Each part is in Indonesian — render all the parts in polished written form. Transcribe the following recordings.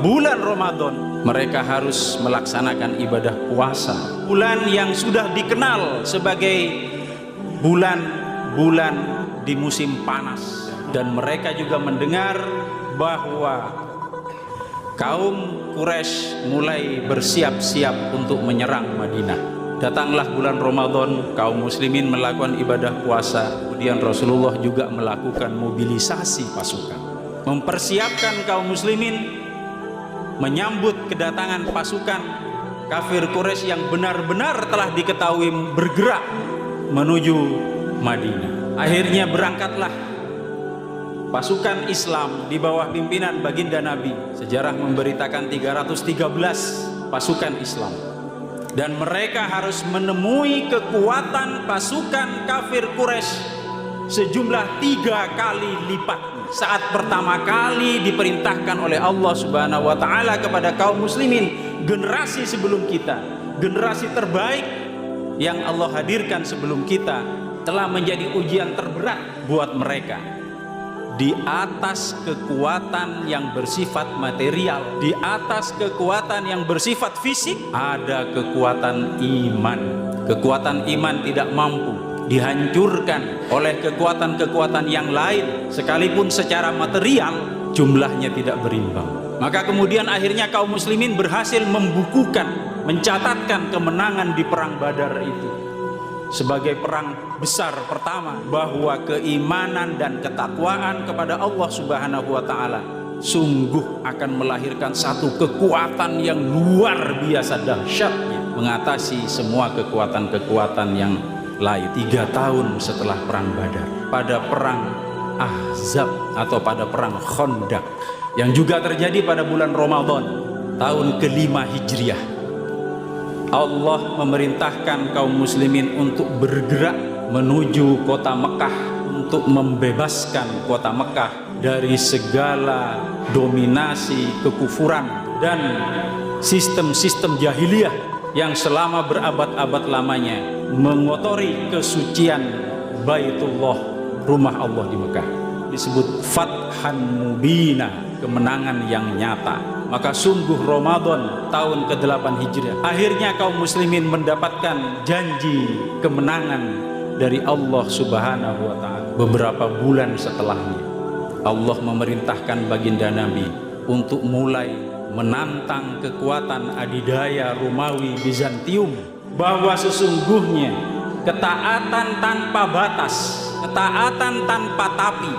Bulan Ramadan mereka harus melaksanakan ibadah puasa. Bulan yang sudah dikenal sebagai bulan-bulan di musim panas, dan mereka juga mendengar bahwa kaum Quraisy mulai bersiap-siap untuk menyerang Madinah. Datanglah bulan Ramadan, kaum muslimin melakukan ibadah puasa. Kemudian Rasulullah juga melakukan mobilisasi pasukan, mempersiapkan kaum muslimin menyambut kedatangan pasukan kafir Quraisy yang benar-benar telah diketahui bergerak menuju Madinah. Akhirnya berangkatlah pasukan Islam di bawah pimpinan baginda Nabi. Sejarah memberitakan 313 pasukan Islam, dan mereka harus menemui kekuatan pasukan kafir Quraisy sejumlah 3 kali lipat. Saat pertama kali diperintahkan oleh Allah Subhanahu wa Ta'ala kepada kaum muslimin, generasi sebelum kita, generasi terbaik yang Allah hadirkan sebelum kita, telah menjadi ujian terberat buat mereka. Di atas kekuatan yang bersifat material, di atas kekuatan yang bersifat fisik, ada kekuatan iman. Kekuatan iman tidak mampu dihancurkan oleh kekuatan-kekuatan yang lain, sekalipun secara material jumlahnya tidak berimbang. Maka kemudian akhirnya kaum muslimin berhasil membukukan, mencatatkan kemenangan di perang Badar itu sebagai perang besar pertama, bahwa keimanan dan ketakwaan kepada Allah Subhanahu wa Ta'ala sungguh akan melahirkan satu kekuatan yang luar biasa dahsyatnya, mengatasi semua kekuatan-kekuatan yang lain. 3 tahun setelah perang Badar, pada perang Ahzab atau pada perang Khandaq yang juga terjadi pada bulan Ramadan tahun ke-5 Hijriah, Allah memerintahkan kaum muslimin untuk bergerak menuju kota Mekah untuk membebaskan kota Mekah dari segala dominasi kekufuran dan sistem-sistem jahiliyah yang selama berabad-abad lamanya mengotori kesucian Baitullah, rumah Allah di Mekah. Disebut Fathan Mubina, kemenangan yang nyata. Maka sungguh Ramadan tahun ke-8 Hijriah, akhirnya kaum muslimin mendapatkan janji kemenangan dari Allah Subhanahu wa Ta'ala. Beberapa bulan setelahnya, Allah memerintahkan baginda Nabi untuk mulai menantang kekuatan adidaya Romawi Bizantium, bahwa sesungguhnya ketaatan tanpa batas, ketaatan tanpa tapi,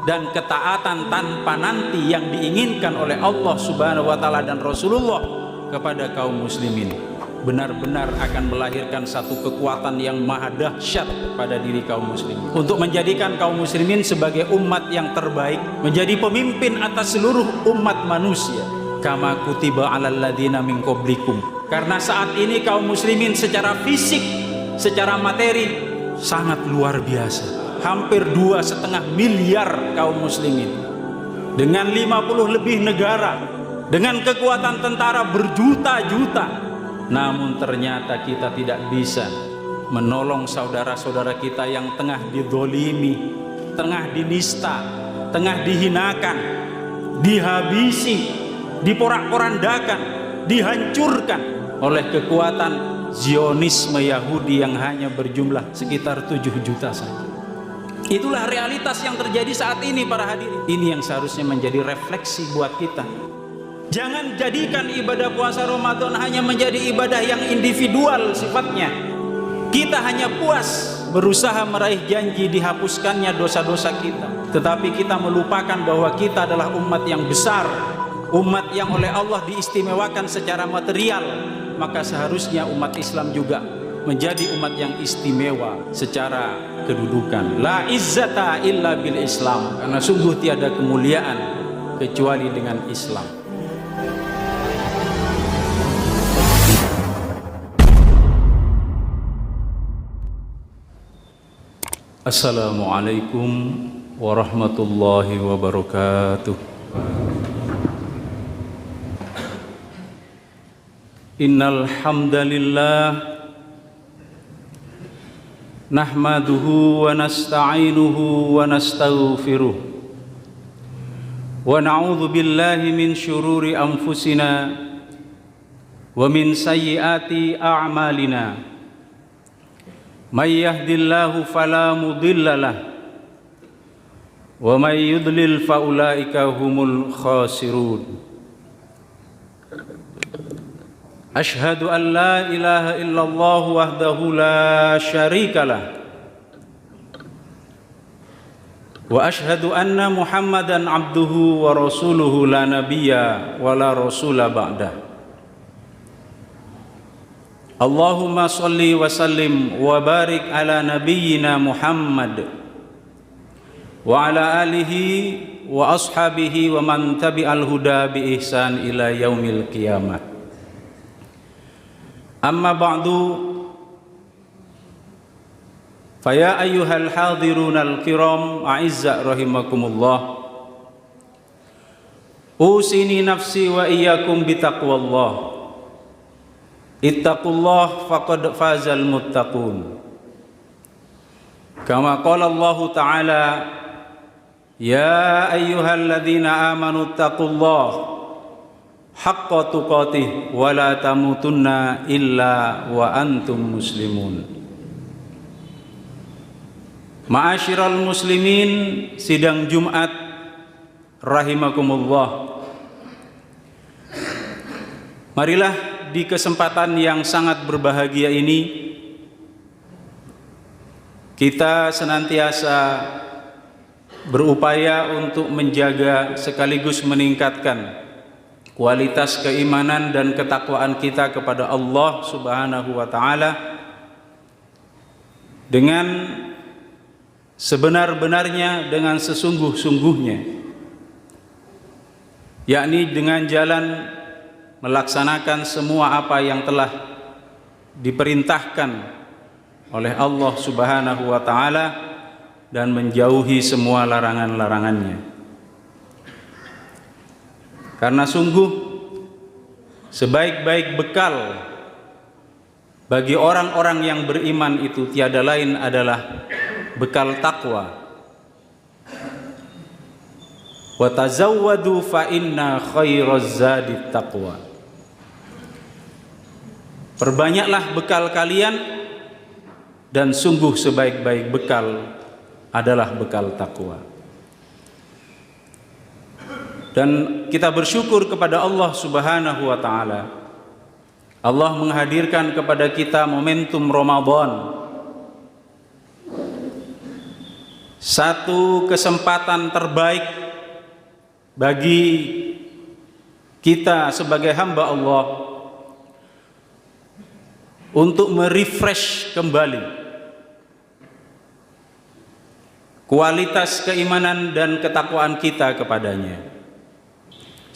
dan ketaatan tanpa nanti yang diinginkan oleh Allah Subhanahu wa Ta'ala dan Rasulullah kepada kaum muslimin benar-benar akan melahirkan satu kekuatan yang maha dahsyat pada diri kaum muslimin, untuk menjadikan kaum muslimin sebagai umat yang terbaik, menjadi pemimpin atas seluruh umat manusia. Kama kutiba alal ladina min qablikum. Karena saat ini kaum muslimin secara fisik, secara materi sangat luar biasa. Hampir 2,5 miliar kaum muslimin, dengan 50 lebih negara, dengan kekuatan tentara berjuta-juta. Namun ternyata kita tidak bisa menolong saudara-saudara kita yang tengah dizolimi, tengah dinista, tengah dihinakan, dihabisi, diporak-porandakan, dihancurkan oleh kekuatan Zionisme Yahudi yang hanya berjumlah sekitar 7 juta saja. Itulah realitas yang terjadi saat ini para hadirin. Ini yang seharusnya menjadi refleksi buat kita. Jangan jadikan ibadah puasa Ramadan hanya menjadi ibadah yang individual sifatnya. Kita hanya puas berusaha meraih janji dihapuskannya dosa-dosa kita, tetapi kita melupakan bahwa kita adalah umat yang besar, umat yang oleh Allah diistimewakan secara material. Maka seharusnya umat Islam juga menjadi umat yang istimewa secara kedudukan. La izzata illa bil Islam, karena sungguh tiada kemuliaan kecuali dengan Islam. Assalamualaikum warahmatullahi wabarakatuh. Innal hamdalillah nahmaduhu wa nasta'inuhu wa nastaghfiruh wa na'udzu billahi min syururi anfusina wa min sayyiati a'malina. May yahdihillahu fala mudilla lahu wa may yudlil fa ulaika humul khasirun. Ashhadu an la ilaha illallah wahdahu la syarika lah wa ashhadu anna Muhammadan abduhu wa rasuluhu la nabiyya wa la rasula ba'dah. Allahumma salli wa sallim wa barik ala nabiyyina Muhammad wa ala alihi wa ashabihi wa man tabi'al huda bi ihsan ila yaumil qiyamah. Amma ba'du, faya ayyuhal hadirunal kiram a'izza rahimakumullah, usini nafsi wa iyyakum bitaqwallah. Ittaqullah faqad fazal muttaqun. Kama qala Allah Ta'ala, ya ayyuhalladzina amanu ittaqullaha haqqa tuqatih wa la tamutunna illa wa antum muslimun. Ma'asyiral muslimin, sidang Jumat rahimakumullah. Marilah di kesempatan yang sangat berbahagia ini kita senantiasa berupaya untuk menjaga sekaligus meningkatkan kualitas keimanan dan ketakwaan kita kepada Allah Subhanahu wa Ta'ala dengan sebenar-benarnya, dengan sesungguh-sungguhnya, yakni dengan jalan melaksanakan semua apa yang telah diperintahkan oleh Allah Subhanahu wa Ta'ala dan menjauhi semua larangan-larangannya. Karena sungguh sebaik-baik bekal bagi orang-orang yang beriman itu tiada lain adalah bekal takwa. Wa tazawwadu fa inna khairaz zadit taqwa. Perbanyaklah bekal kalian dan sungguh sebaik-baik bekal adalah bekal takwa. Dan kita bersyukur kepada Allah Subhanahu wa Ta'ala. Allah menghadirkan kepada kita momentum Ramadan, satu kesempatan terbaik bagi kita sebagai hamba Allah untuk merefresh kembali kualitas keimanan dan ketakwaan kita kepadanya.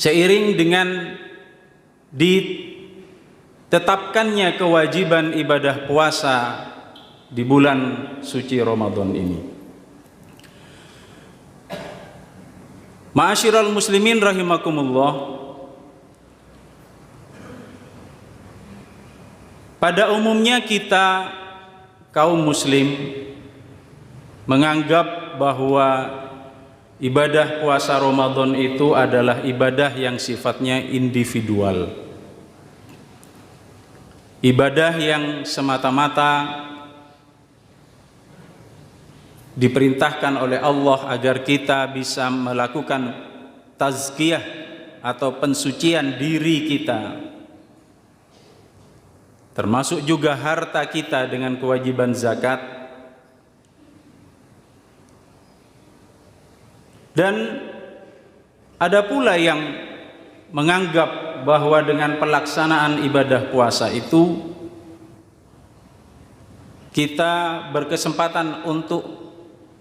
Seiring dengan ditetapkannya kewajiban ibadah puasa di bulan suci Ramadan ini. Ma'asyiral muslimin rahimakumullah, pada umumnya kita kaum muslim menganggap bahwa ibadah puasa Ramadan itu adalah ibadah yang sifatnya individual. Ibadah yang semata-mata diperintahkan oleh Allah agar kita bisa melakukan tazkiyah atau pensucian diri kita, termasuk juga harta kita dengan kewajiban zakat. Dan ada pula yang menganggap bahwa dengan pelaksanaan ibadah puasa itu kita berkesempatan untuk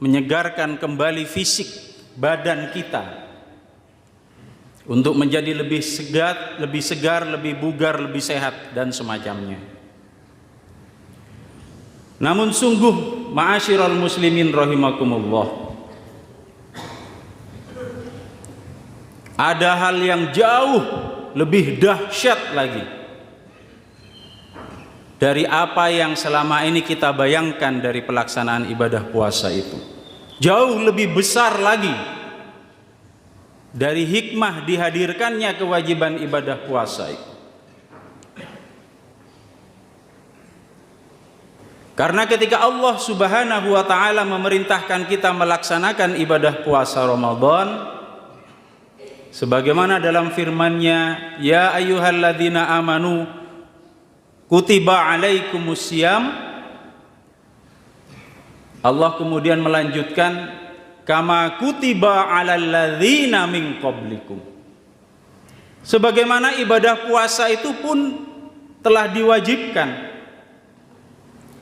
menyegarkan kembali fisik badan kita untuk menjadi lebih segar, lebih bugar, lebih sehat dan semacamnya. Namun sungguh ma'asyiral muslimin rahimakumullah, ada hal yang jauh lebih dahsyat lagi dari apa yang selama ini kita bayangkan dari pelaksanaan ibadah puasa itu. Jauh lebih besar lagi dari hikmah dihadirkannya kewajiban ibadah puasa itu. Karena ketika Allah Subhanahu wa ta'ala memerintahkan kita melaksanakan ibadah puasa Ramadan, sebagaimana dalam firman-Nya, ya ayyuhalladzina amanu kutiba alaikumusiyam, Allah kemudian melanjutkan, kama kutiba alal ladzina min qablikum. Sebagaimana ibadah puasa itu pun telah diwajibkan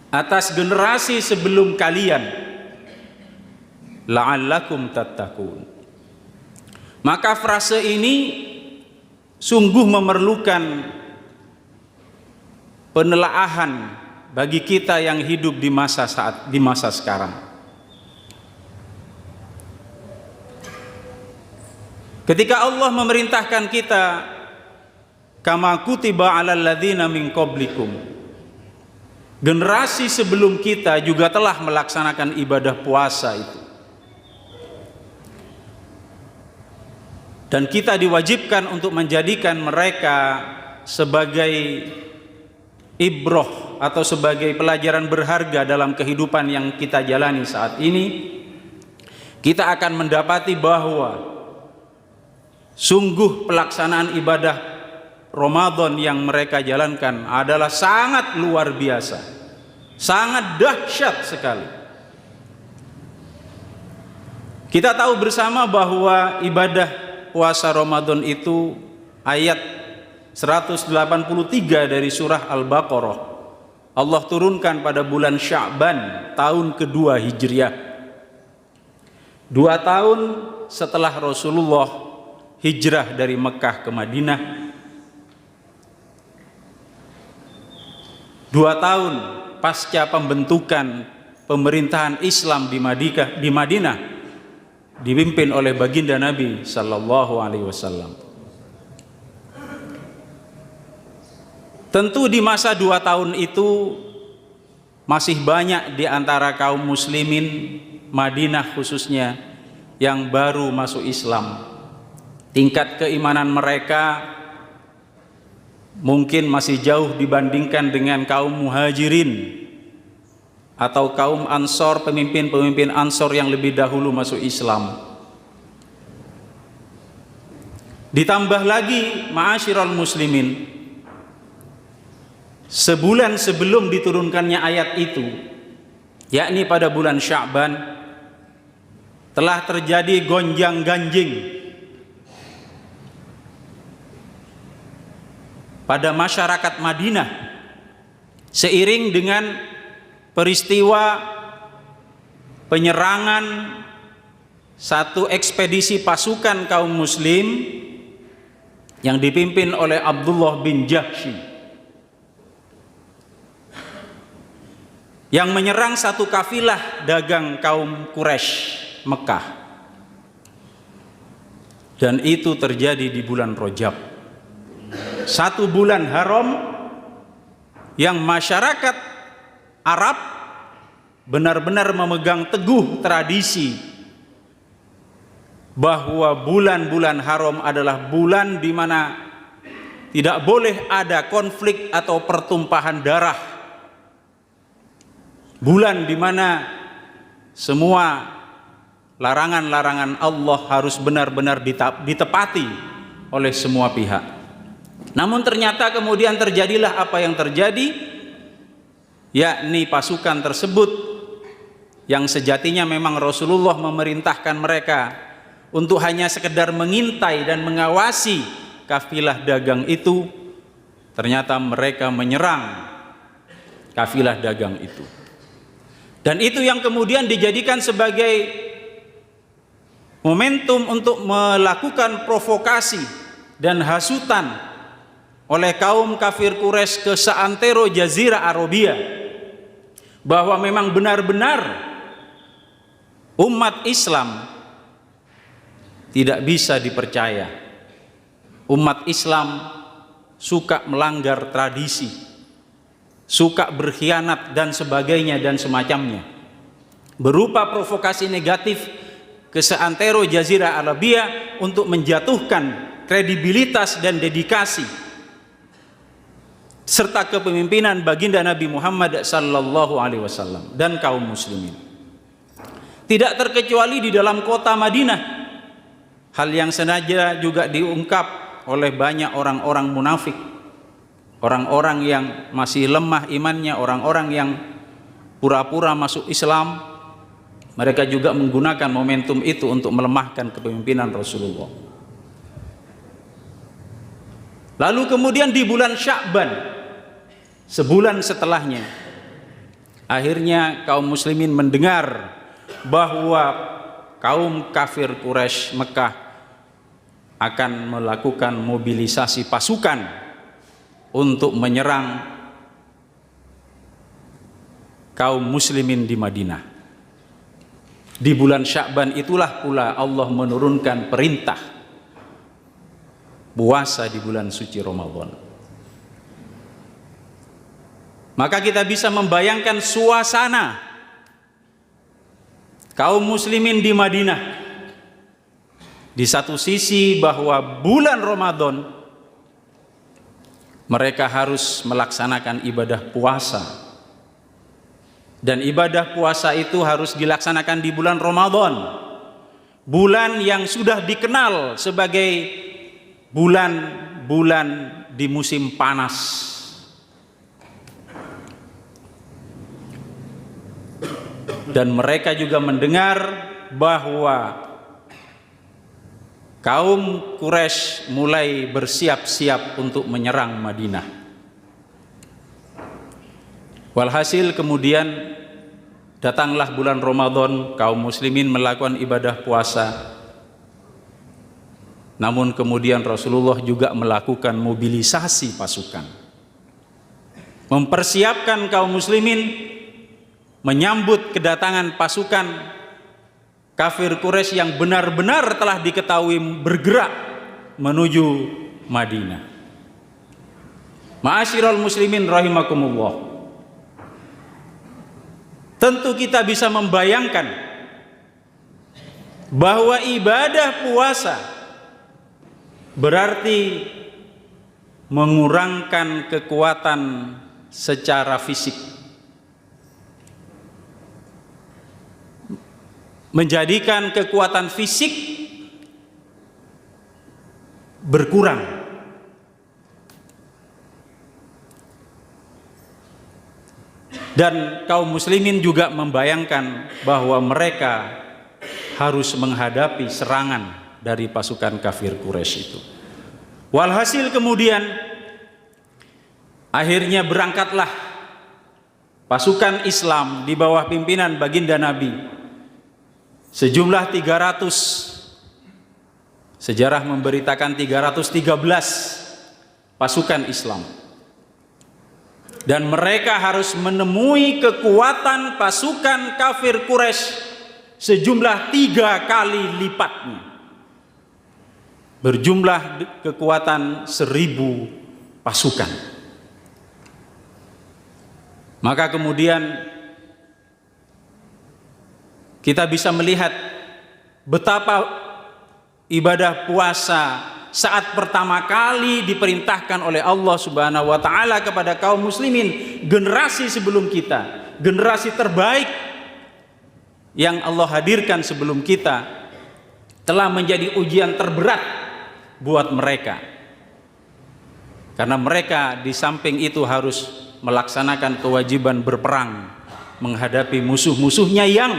atas generasi sebelum kalian, la'allakum tattaqun. Maka frase ini sungguh memerlukan penelaahan bagi kita yang hidup di masa sekarang. Ketika Allah memerintahkan kita, kama kutiba alal ladzina min qablikum, generasi sebelum kita juga telah melaksanakan ibadah puasa itu. Dan kita diwajibkan untuk menjadikan mereka sebagai ibroh atau sebagai pelajaran berharga dalam kehidupan yang kita jalani saat ini. Kita akan mendapati bahwa sungguh pelaksanaan ibadah Ramadan yang mereka jalankan adalah sangat luar biasa, sangat dahsyat sekali. Kita tahu bersama bahwa ibadah puasa Ramadan itu ayat 183 dari surah Al-Baqarah Allah turunkan pada bulan Sya'ban tahun kedua Hijriah, 2 tahun setelah Rasulullah hijrah dari Mekah ke Madinah, 2 tahun pasca pembentukan pemerintahan Islam di Madinah dipimpin oleh baginda Nabi sallallahu alaihi wasallam. Tentu di masa 2 tahun itu masih banyak di antara kaum muslimin Madinah khususnya yang baru masuk Islam. Tingkat keimanan mereka mungkin masih jauh dibandingkan dengan kaum muhajirin atau kaum Ansor, pemimpin-pemimpin Ansor yang lebih dahulu masuk Islam. Ditambah lagi, ma'asyiral muslimin, sebulan sebelum diturunkannya ayat itu, yakni pada bulan Sya'ban, telah terjadi gonjang-ganjing pada masyarakat Madinah seiring dengan peristiwa penyerangan satu ekspedisi pasukan kaum muslim yang dipimpin oleh Abdullah bin Jahsy yang menyerang satu kafilah dagang kaum Quraisy Mekah, dan itu terjadi di bulan Rajab, 1 bulan haram yang masyarakat Arab benar-benar memegang teguh tradisi bahwa bulan-bulan haram adalah bulan di mana tidak boleh ada konflik atau pertumpahan darah, bulan di mana semua larangan-larangan Allah harus benar-benar ditepati oleh semua pihak. Namun ternyata kemudian terjadilah apa yang terjadi, yakni pasukan tersebut yang sejatinya memang Rasulullah memerintahkan mereka untuk hanya sekedar mengintai dan mengawasi kafilah dagang itu, ternyata mereka menyerang kafilah dagang itu. Dan itu yang kemudian dijadikan sebagai momentum untuk melakukan provokasi dan hasutan oleh kaum kafir Quraisy ke seantero Jazirah Arabia, bahwa memang benar-benar umat Islam tidak bisa dipercaya. Umat Islam suka melanggar tradisi, suka berkhianat dan sebagainya dan semacamnya, berupa provokasi negatif ke seantero Jazirah Arabia untuk menjatuhkan kredibilitas dan dedikasi serta kepemimpinan baginda Nabi Muhammad sallallahu alaihi wasallam dan kaum muslimin. Tidak terkecuali di dalam kota Madinah, hal yang sengaja juga diungkap oleh banyak orang-orang munafik, orang-orang yang masih lemah imannya, orang-orang yang pura-pura masuk Islam. Mereka juga menggunakan momentum itu untuk melemahkan kepemimpinan Rasulullah. Lalu kemudian di bulan Sya'ban, sebulan setelahnya, akhirnya kaum muslimin mendengar bahwa kaum kafir Quraisy Mekah akan melakukan mobilisasi pasukan untuk menyerang kaum muslimin di Madinah. Di bulan Sya'ban itulah pula Allah menurunkan perintah puasa di bulan suci Ramadan. Maka kita bisa membayangkan suasana kaum muslimin di Madinah. Di satu sisi bahwa bulan Ramadan mereka harus melaksanakan ibadah puasa, dan ibadah puasa itu harus dilaksanakan di bulan Ramadan, bulan yang sudah dikenal sebagai bulan-bulan di musim panas. Dan mereka juga mendengar bahwa kaum Quraisy mulai bersiap-siap untuk menyerang Madinah. Walhasil kemudian datanglah bulan Ramadan, kaum muslimin melakukan ibadah puasa. Namun kemudian Rasulullah juga melakukan mobilisasi pasukan, mempersiapkan kaum muslimin menyambut kedatangan pasukan kafir Quraisy yang benar-benar telah diketahui bergerak menuju Madinah. Ma'asyiral muslimin rahimakumullah. Tentu kita bisa membayangkan bahwa ibadah puasa berarti mengurangkan kekuatan secara fisik, menjadikan kekuatan fisik berkurang. Dan kaum muslimin juga membayangkan bahwa mereka harus menghadapi serangan dari pasukan kafir Quraisy itu. Walhasil kemudian akhirnya berangkatlah pasukan Islam di bawah pimpinan baginda Nabi, sejumlah 300. Sejarah memberitakan 313 pasukan Islam. Dan mereka harus menemui kekuatan pasukan kafir Quraisy sejumlah 3 kali lipatnya, berjumlah kekuatan 1000 pasukan. Maka kemudian kita bisa melihat betapa ibadah puasa saat pertama kali diperintahkan oleh Allah Subhanahu wa taala kepada kaum muslimin, generasi sebelum kita, generasi terbaik yang Allah hadirkan sebelum kita, telah menjadi ujian terberat buat mereka. Karena mereka di samping itu harus melaksanakan kewajiban berperang menghadapi musuh-musuhnya yang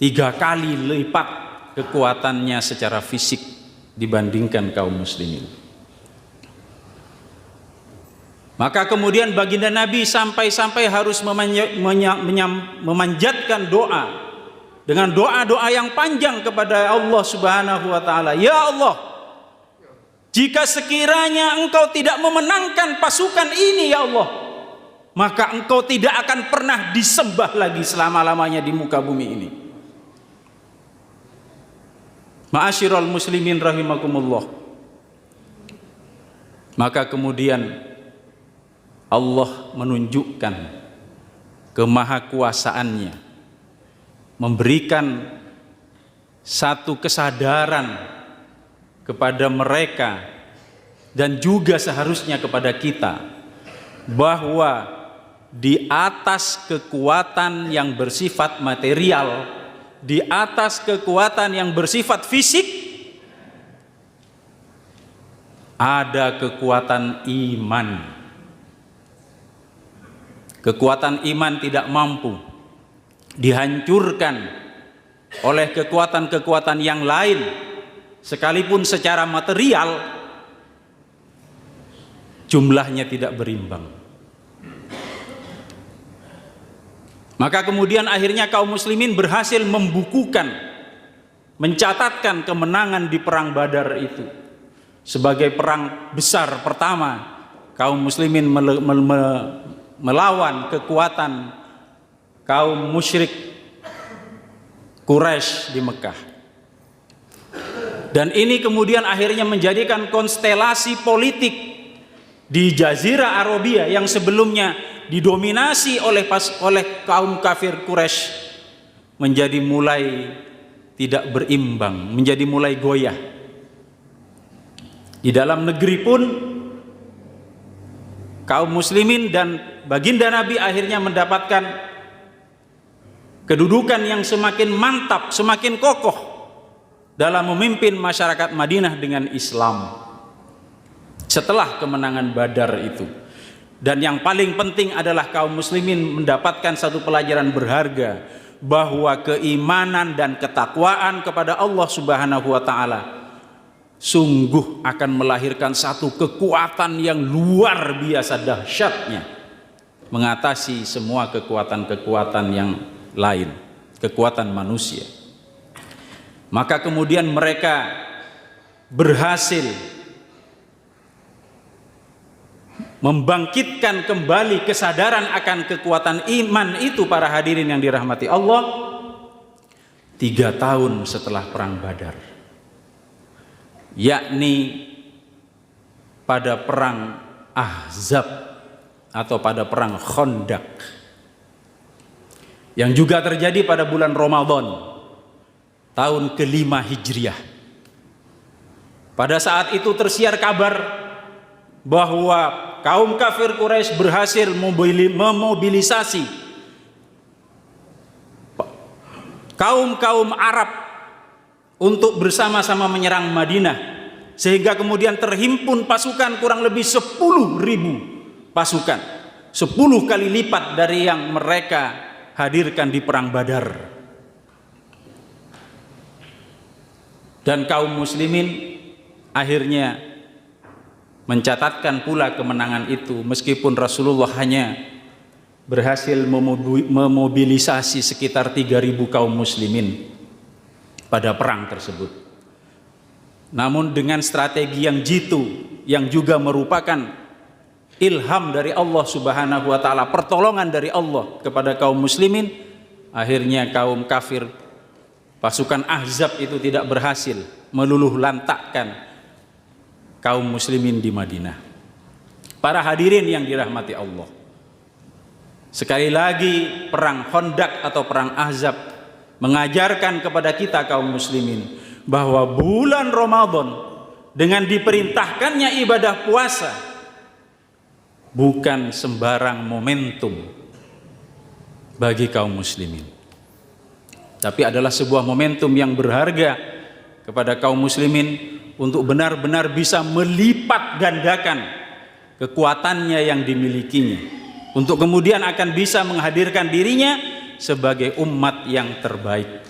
3 kali lipat kekuatannya secara fisik dibandingkan kaum muslimin. Maka kemudian baginda Nabi sampai-sampai harus memanjatkan doa dengan doa-doa yang panjang kepada Allah Subhanahu wa taala. Ya Allah, jika sekiranya Engkau tidak memenangkan pasukan ini ya Allah, maka Engkau tidak akan pernah disembah lagi selama-lamanya di muka bumi ini. Ma'asyiral muslimin rahimakumullah. Maka kemudian Allah menunjukkan kemahakuasaannya, memberikan satu kesadaran kepada mereka dan juga seharusnya kepada kita bahwa di atas kekuatan yang bersifat material, di atas kekuatan yang bersifat fisik, ada kekuatan iman. Kekuatan iman tidak mampu dihancurkan oleh kekuatan-kekuatan yang lain, sekalipun secara material jumlahnya tidak berimbang. Maka kemudian akhirnya kaum muslimin berhasil membukukan, mencatatkan kemenangan di perang Badar itu sebagai perang besar pertama kaum muslimin melawan kekuatan kaum musyrik Quraisy di Mekah. Dan ini kemudian akhirnya menjadikan konstelasi politik di Jazirah Arabia yang sebelumnya didominasi oleh kaum kafir Quraisy menjadi mulai tidak berimbang, menjadi mulai goyah. Di dalam negeri pun kaum muslimin dan baginda Nabi akhirnya mendapatkan kedudukan yang semakin mantap, semakin kokoh dalam memimpin masyarakat Madinah dengan Islam setelah kemenangan Badar itu. Dan yang paling penting adalah kaum muslimin mendapatkan satu pelajaran berharga, bahwa keimanan dan ketakwaan kepada Allah Subhanahu wa taala sungguh akan melahirkan satu kekuatan yang luar biasa dahsyatnya, mengatasi semua kekuatan-kekuatan yang lain, kekuatan manusia. Maka kemudian mereka berhasil membangkitkan kembali kesadaran akan kekuatan iman itu, para hadirin yang dirahmati Allah, 3 tahun setelah perang Badar, yakni pada perang Ahzab atau pada perang Khandaq yang juga terjadi pada bulan Ramadan tahun ke-5 Hijriah. Pada saat itu tersiar kabar bahwa kaum kafir Quraisy berhasil memobilisasi kaum-kaum Arab untuk bersama-sama menyerang Madinah, sehingga kemudian terhimpun pasukan kurang lebih 10.000 pasukan, 10 kali lipat dari yang mereka hadirkan di perang Badar. Dan kaum muslimin akhirnya mencatatkan pula kemenangan itu, meskipun Rasulullah hanya berhasil memobilisasi sekitar 3.000 kaum muslimin pada perang tersebut. Namun dengan strategi yang jitu, yang juga merupakan ilham dari Allah Subhanahu wa taala, pertolongan dari Allah kepada kaum muslimin, akhirnya kaum kafir pasukan Ahzab itu tidak berhasil meluluh lantakkan kaum muslimin di Madinah. Para hadirin yang dirahmati Allah, sekali lagi perang Khandaq atau perang Ahzab mengajarkan kepada kita kaum muslimin bahwa bulan Ramadan dengan diperintahkannya ibadah puasa bukan sembarang momentum bagi kaum muslimin, tapi adalah sebuah momentum yang berharga kepada kaum muslimin untuk benar-benar bisa melipat gandakan kekuatannya yang dimilikinya, untuk kemudian akan bisa menghadirkan dirinya sebagai umat yang terbaik.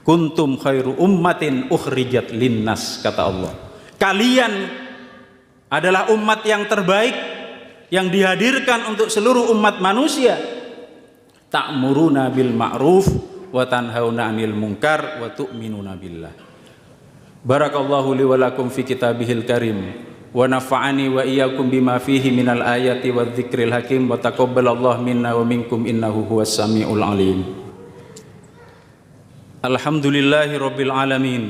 Kuntum khairu ummatin ukhrijat linnas, kata Allah. Kalian adalah umat yang terbaik yang dihadirkan untuk seluruh umat manusia. Ta'muruna bil ma'ruf wa tanhauna 'anil munkar wa tu'minuna billah. Barakallahu li wa lakum fi kitabihil karim wa nafa'ani wa iyyakum bima fihi minal ayati wadh-dzikril hakim wa taqabbalallahu minna wa minkum innahu huwas samiul alim. Alhamdulillahi rabbil alamin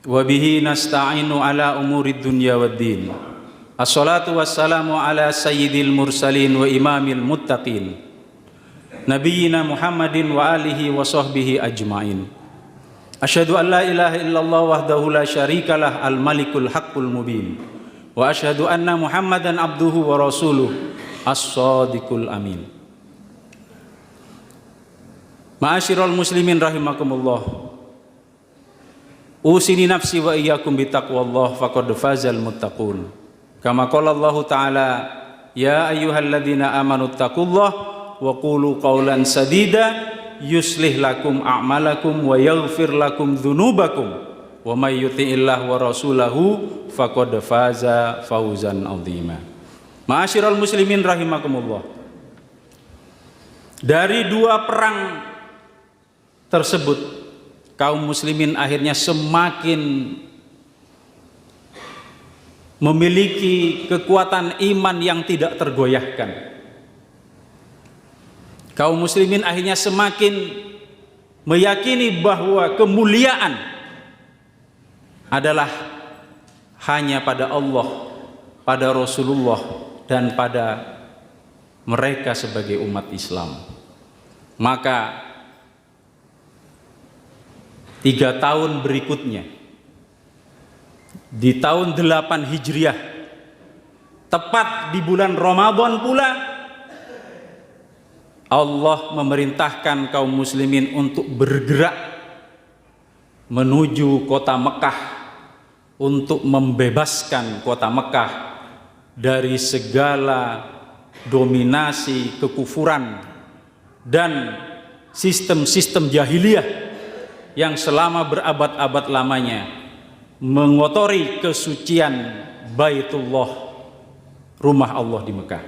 wa bihi nasta'inu ala umurid dunya waddin Assalatu wassalamu ala sayyidil mursalin wa imamil muttaqin Nabiyyina Muhammadin wa alihi wa sahbihi ajma'in. Asyhadu an la ilaha illallah wahdahu la syarikalah al-malikul haqqul mubin. Wa asyhadu anna Muhammadan abduhu wa rasuluh as-sadiqul amin. Ma'asyiral muslimin rahimakumullah. Usini nafsi wa iyyakum bitaqwallah faqad fazal muttaqun. Kama qala Allah Ta'ala, ya ayyuhalladzina amanu taqullah wa qulu qawlan sadida yuslih lakum a'malakum wa yaghfir lakum dzunubakum wa may yuti'illah wa rasulahu faqad faza fawzan 'azima. Ma'asyiral muslimin rahimakumullah. Dari dua perang tersebut, kaum muslimin akhirnya semakin memiliki kekuatan iman yang tidak tergoyahkan. Kaum muslimin akhirnya semakin meyakini bahwa kemuliaan adalah hanya pada Allah, pada Rasulullah, dan pada mereka sebagai umat Islam. Maka 3 tahun berikutnya, di tahun 8 Hijriah, tepat di bulan Ramadan pula, Allah memerintahkan kaum muslimin untuk bergerak menuju kota Mekah untuk membebaskan kota Mekah dari segala dominasi kekufuran dan sistem-sistem jahiliyah yang selama berabad-abad lamanya mengotori kesucian Baitullah, rumah Allah di Mekah.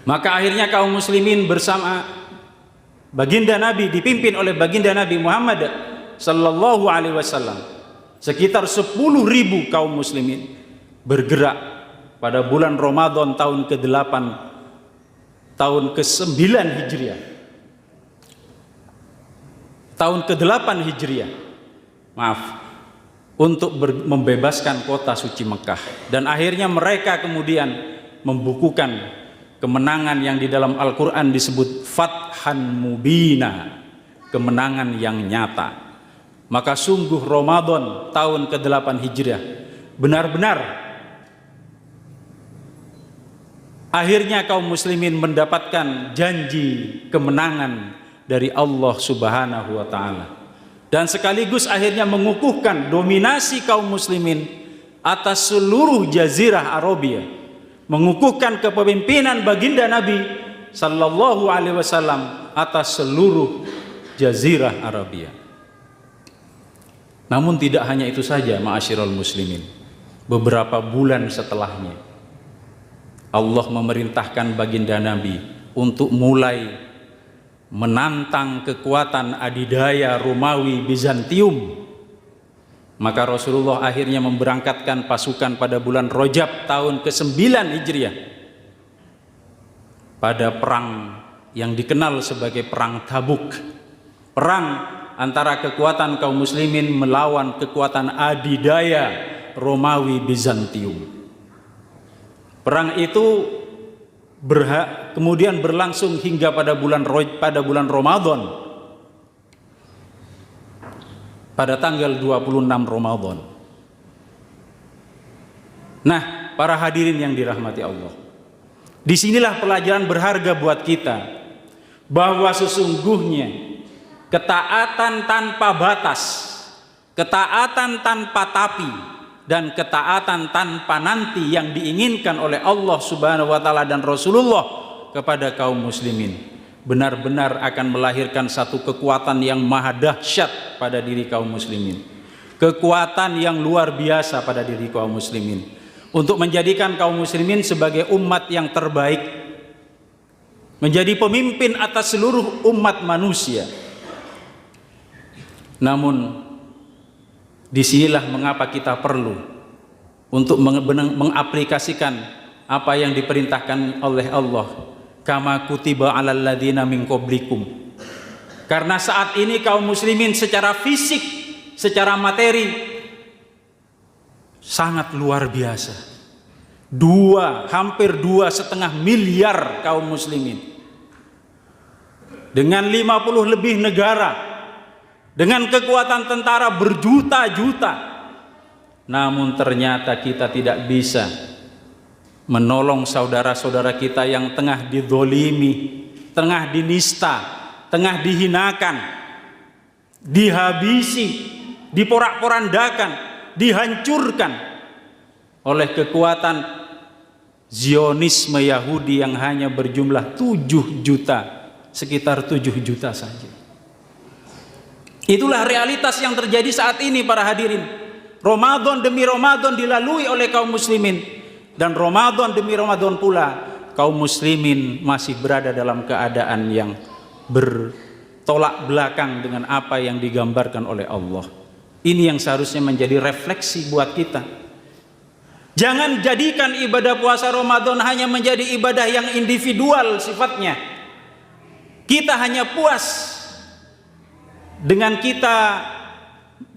Maka akhirnya kaum muslimin bersama baginda Nabi, dipimpin oleh baginda Nabi Muhammad sallallahu alaihi wasallam, sekitar 10.000 kaum muslimin bergerak pada bulan Ramadan tahun ke-8 tahun ke-9 Hijriah. Tahun ke-8 Hijriah. Untuk membebaskan kota suci Mekah. Dan akhirnya mereka kemudian membukukan kemenangan yang di dalam Al-Quran disebut Fathan Mubina, kemenangan yang nyata. Maka sungguh Ramadan tahun ke-8 Hijriah benar-benar akhirnya kaum muslimin mendapatkan janji kemenangan dari Allah Subhanahu wa Ta'ala, dan sekaligus akhirnya mengukuhkan dominasi kaum muslimin atas seluruh jazirah Arabia, mengukuhkan kepemimpinan baginda Nabi sallallahu alaihi wasallam atas seluruh jazirah Arabia. Namun tidak hanya itu saja, ma'asyiral muslimin. Beberapa bulan setelahnya Allah memerintahkan baginda Nabi untuk mulai menantang kekuatan adidaya Romawi Bizantium. Maka Rasulullah akhirnya memberangkatkan pasukan pada bulan Rajab tahun ke-9 Hijriah pada perang yang dikenal sebagai perang Tabuk, perang antara kekuatan kaum muslimin melawan kekuatan adidaya Romawi Bizantium. Perang itu kemudian berlangsung hingga pada bulan Ramadan, pada tanggal 26 Ramadan. Nah, para hadirin yang dirahmati Allah, disinilah pelajaran berharga buat kita, bahwa sesungguhnya ketaatan tanpa batas, ketaatan tanpa tapi, dan ketaatan tanpa nanti yang diinginkan oleh Allah Subhanahu wa Ta'ala dan Rasulullah kepada kaum muslimin benar-benar akan melahirkan satu kekuatan yang maha dahsyat pada diri kaum muslimin, kekuatan yang luar biasa pada diri kaum muslimin, untuk menjadikan kaum muslimin sebagai umat yang terbaik, menjadi pemimpin atas seluruh umat manusia. Namun disinilah mengapa kita perlu untuk mengaplikasikan apa yang diperintahkan oleh Allah, kama kutiba alal ladzina min qablikum. Karena saat ini kaum muslimin secara fisik, secara materi sangat luar biasa. hampir 2,5 miliar kaum muslimin, dengan 50 lebih negara, dengan kekuatan tentara berjuta-juta, namun ternyata kita tidak bisa menolong saudara-saudara kita yang tengah dizolimi, tengah dinista, tengah dihinakan, dihabisi, diporak-porandakan, dihancurkan oleh kekuatan Zionisme Yahudi yang hanya berjumlah 7 juta, sekitar 7 juta saja. Itulah realitas yang terjadi saat ini para hadirin. Ramadan demi Ramadan dilalui oleh kaum muslimin, dan Ramadan demi Ramadan pula kaum muslimin masih berada dalam keadaan yang bertolak belakang dengan apa yang digambarkan oleh Allah. Ini yang seharusnya menjadi refleksi buat kita. Jangan jadikan ibadah puasa Ramadan hanya menjadi ibadah yang individual sifatnya. Kita hanya puas dengan kita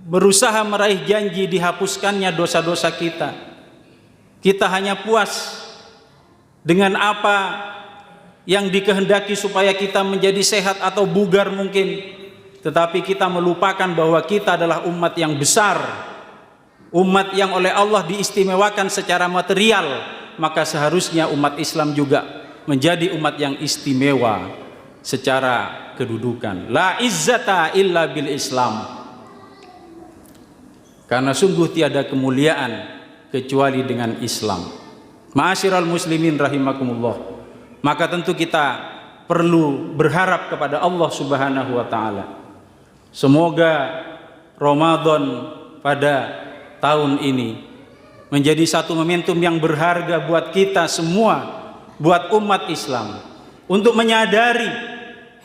berusaha meraih janji dihapuskannya dosa-dosa kita. Kita hanya puas dengan apa yang dikehendaki supaya kita menjadi sehat atau bugar mungkin. Tetapi kita melupakan bahwa kita adalah umat yang besar, umat yang oleh Allah diistimewakan secara material. Maka seharusnya umat Islam juga menjadi umat yang istimewa secara kedudukan. La izzata illa bil Islam. Karena sungguh tiada kemuliaan kecuali dengan Islam. Ma'asyiral muslimin rahimakumullah. Maka tentu kita perlu berharap kepada Allah Subhanahu wa taala. Semoga Ramadan pada tahun ini menjadi satu momentum yang berharga buat kita semua, buat umat Islam, untuk menyadari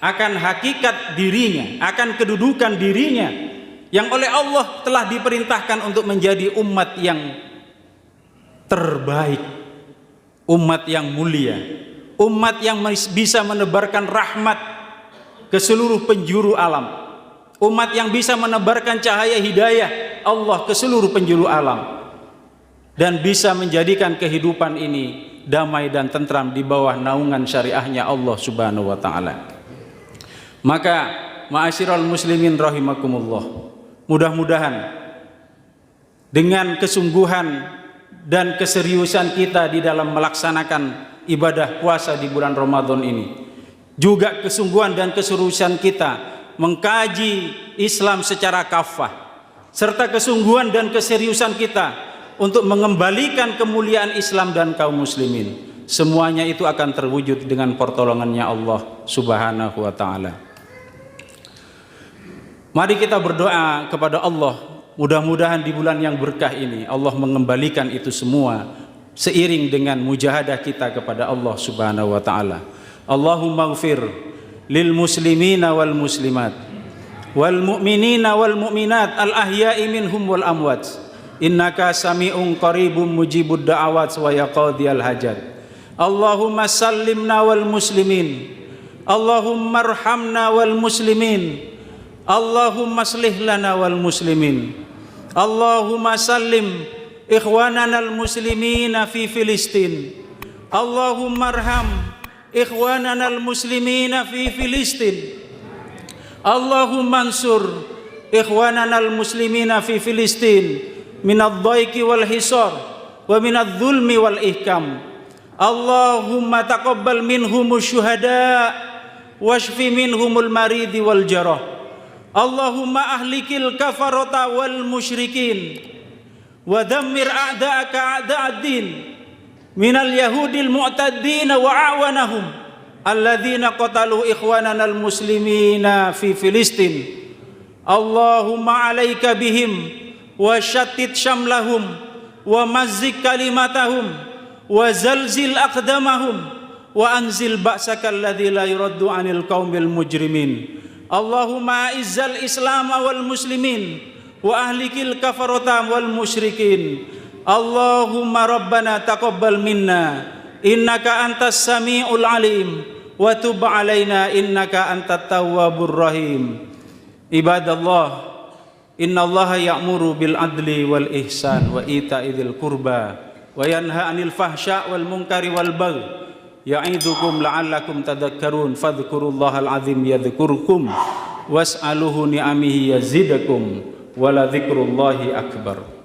akan hakikat dirinya, akan kedudukan dirinya yang oleh Allah telah diperintahkan untuk menjadi umat yang terbaik, umat yang mulia, umat yang bisa menebarkan rahmat ke seluruh penjuru alam, umat yang bisa menebarkan cahaya hidayah Allah ke seluruh penjuru alam, dan bisa menjadikan kehidupan ini damai dan tentram di bawah naungan syariahnya Allah Subhanahu wa taala. Maka ma'asyiral muslimin rahimakumullah, mudah-mudahan dengan kesungguhan dan keseriusan kita di dalam melaksanakan ibadah puasa di bulan Ramadan ini, juga kesungguhan dan keseriusan kita mengkaji Islam secara kafah, serta kesungguhan dan keseriusan kita untuk mengembalikan kemuliaan Islam dan kaum muslimin, semuanya itu akan terwujud dengan pertolongannya Allah Subhanahu wa taala. Mari kita berdoa kepada Allah, mudah-mudahan di bulan yang berkah ini Allah mengembalikan itu semua seiring dengan mujahadah kita kepada Allah Subhanahu wa taala. Allahumma ighfir lil muslimina wal muslimat wal mu'minina wal mu'minat al ahya'i minhum wal amwat, innaka sami'un qaribun mujibud da'awat wa yaqadiyal hajat. Allahumma sallimna wal muslimin, Allahumma arhamna wal muslimin, Allahumma aslih lana wal muslimin, Allahumma sallim ikhwanana al muslimina fi Filistin, Allahumma arham ikhwanana al muslimina fi Filistin, Allahumma ansur ikhwanana al muslimina fi Filistin minadh dhaiki wal hisar wa minadh dhulmi wal ihkam. Allahumma taqabbal minhumus syuhada washfi minhumul maridi wal jarah. Allahumma ahlikil kafarata wal musyrikin wa dammir a'da'aka a'da'ad-din minal yahudil mu'taddin wa a'wanahum alladzina qatalu ikhwanana al muslimina fi Filistin. Allahumma alaika bihim wa syattit syamlahum wa mazzik kalimatahum wa zalzil aqdamahum wa anzil ba'saka alladzi la yuraddu 'anil qaumil mujrimin. Allahumma izzal islam wal muslimin wa ahlikil kafarata wal musyrikin. Allahumma rabbana taqabbal minna innaka antas sami'ul alim wa tub alaina innaka antat tawwabur rahim. Ibadallah, innallaha ya'muru bil adli wal ihsan wa ita'i dzil qurba wa yanha 'anil fahsya' wal munkari wal baghi ya'idzukum la'allakum tadhakkarun fadhkurullahal 'azim yadhkurkum was'aluhu ni'amihi yazidakum wa la dzikrullahi akbar.